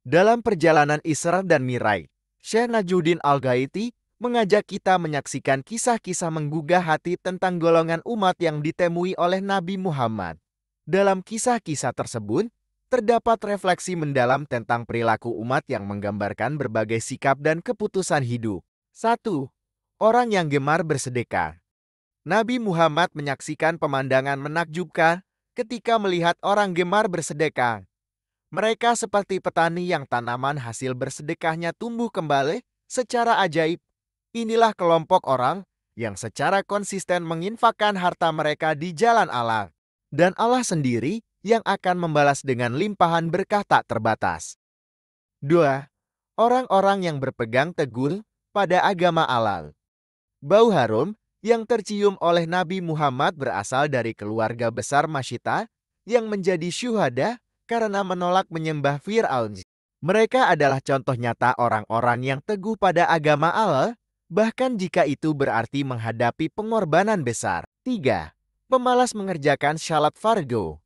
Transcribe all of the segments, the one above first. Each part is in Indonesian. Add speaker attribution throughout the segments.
Speaker 1: Dalam perjalanan Isra dan Mi'raj, Syekh Najudin Al-Ghaiti mengajak kita menyaksikan kisah-kisah menggugah hati tentang golongan umat yang ditemui oleh Nabi Muhammad. Dalam kisah-kisah tersebut, terdapat refleksi mendalam tentang perilaku umat yang menggambarkan berbagai sikap dan keputusan hidup. 1. Orang yang gemar bersedekah. Nabi Muhammad menyaksikan pemandangan menakjubkan ketika melihat orang gemar bersedekah. Mereka seperti petani yang tanaman hasil bersedekahnya tumbuh kembali secara ajaib. Inilah kelompok orang yang secara konsisten menginfakkan harta mereka di jalan Allah. Dan Allah sendiri yang akan membalas dengan limpahan berkah tak terbatas. 2. Orang-orang yang berpegang teguh pada agama Allah. Bau harum yang tercium oleh Nabi Muhammad berasal dari keluarga besar Masyitah yang menjadi syuhada karena menolak menyembah Fir'aun. Mereka adalah contoh nyata orang-orang yang teguh pada agama Allah, bahkan jika itu berarti menghadapi pengorbanan besar. 3. Pemalas mengerjakan syalat fardu.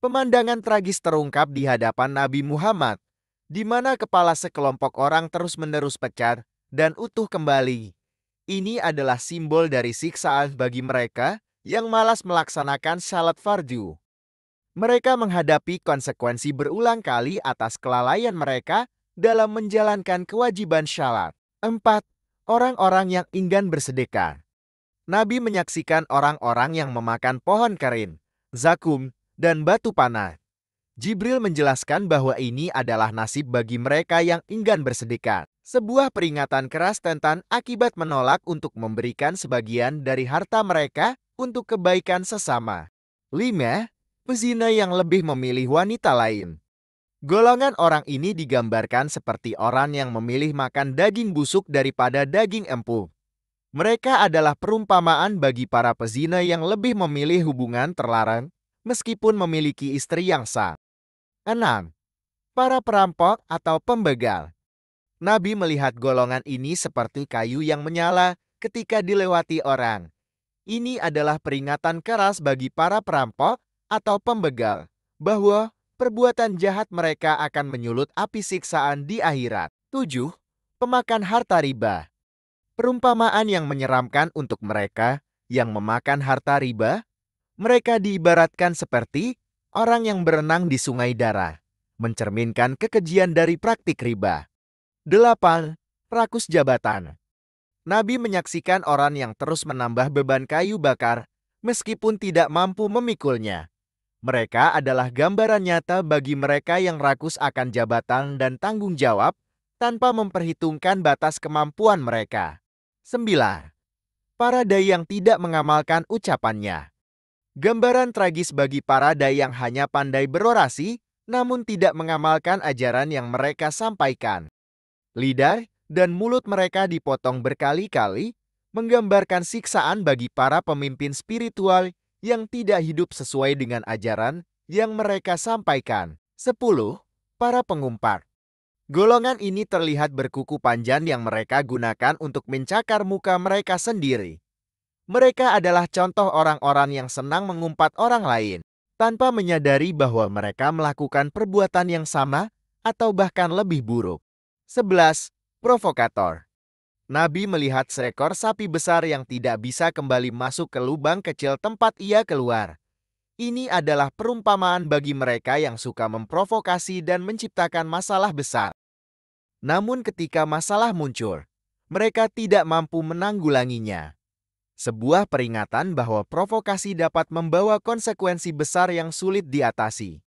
Speaker 1: Pemandangan tragis terungkap di hadapan Nabi Muhammad, di mana kepala sekelompok orang terus-menerus pecah dan utuh kembali. Ini adalah simbol dari siksaan bagi mereka yang malas melaksanakan syalat fardu. Mereka menghadapi konsekuensi berulang kali atas kelalaian mereka dalam menjalankan kewajiban syalat. 4. Orang-orang yang enggan bersedekah. Nabi menyaksikan orang-orang yang memakan pohon karin, zakum, dan batu panah. Jibril menjelaskan bahwa ini adalah nasib bagi mereka yang enggan bersedekah. Sebuah peringatan keras tentang akibat menolak untuk memberikan sebagian dari harta mereka untuk kebaikan sesama. 5. Pezina yang lebih memilih wanita lain. Golongan orang ini digambarkan seperti orang yang memilih makan daging busuk daripada daging empuk. Mereka adalah perumpamaan bagi para pezina yang lebih memilih hubungan terlarang meskipun memiliki istri yang sah. 6. Para perampok atau pembegal. Nabi melihat golongan ini seperti kayu yang menyala ketika dilewati orang. Ini adalah peringatan keras bagi para perampok atau pembegal bahwa perbuatan jahat mereka akan menyulut api siksaan di akhirat. 7. Pemakan harta riba. Perumpamaan yang menyeramkan untuk mereka yang memakan harta riba. Mereka diibaratkan seperti orang yang berenang di sungai darah, mencerminkan kekejian dari praktik riba. 8. Rakus jabatan. Nabi menyaksikan orang yang terus menambah beban kayu bakar meskipun tidak mampu memikulnya. Mereka adalah gambaran nyata bagi mereka yang rakus akan jabatan dan tanggung jawab tanpa memperhitungkan batas kemampuan mereka. 9. Para dai yang tidak mengamalkan ucapannya. Gambaran tragis bagi para dai yang hanya pandai berorasi namun tidak mengamalkan ajaran yang mereka sampaikan. Lidah dan mulut mereka dipotong berkali-kali, menggambarkan siksaan bagi para pemimpin spiritual yang tidak hidup sesuai dengan ajaran yang mereka sampaikan. 10. Para pengumpat. Golongan ini terlihat berkuku panjang yang mereka gunakan untuk mencakar muka mereka sendiri. Mereka adalah contoh orang-orang yang senang mengumpat orang lain, tanpa menyadari bahwa mereka melakukan perbuatan yang sama atau bahkan lebih buruk. 11. Provokator. Nabi melihat seekor sapi besar yang tidak bisa kembali masuk ke lubang kecil tempat ia keluar. Ini adalah perumpamaan bagi mereka yang suka memprovokasi dan menciptakan masalah besar. Namun ketika masalah muncul, mereka tidak mampu menanggulanginya. Sebuah peringatan bahwa provokasi dapat membawa konsekuensi besar yang sulit diatasi.